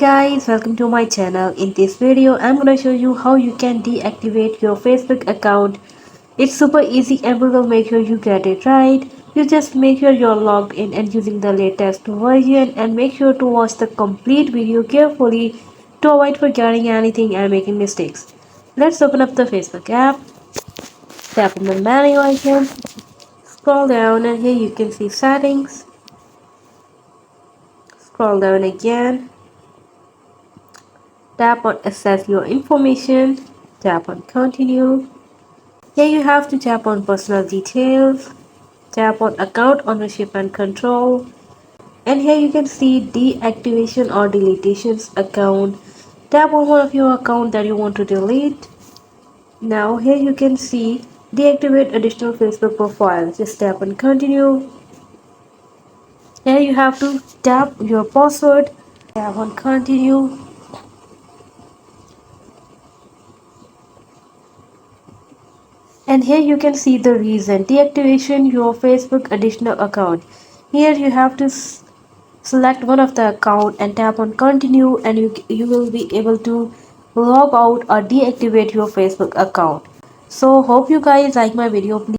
guys, welcome to my channel. In this video, I'm gonna show you how you can deactivate your Facebook account. It's super easy and we will make sure you get it right. You just make sure you're logged in and using the latest version, and make sure to watch the complete video carefully to avoid forgetting anything and making mistakes. Let's open up the Facebook app, tap on the menu icon, scroll down, and here you can see settings. Scroll down again. Tap on access your information, tap on continue. Here you have to tap on personal details, tap on account ownership and control, and here you can see deactivation or deletions account. Tap on one of your account that you want to delete. Now here you can see deactivate additional Facebook profile. Just tap on continue. Here you have to tap your password, tap on continue. And here you can see the reason deactivation your Facebook additional account. Here you have to select one of the account and tap on continue, and you will be able to log out or deactivate your Facebook account. So hope you guys like my video. Please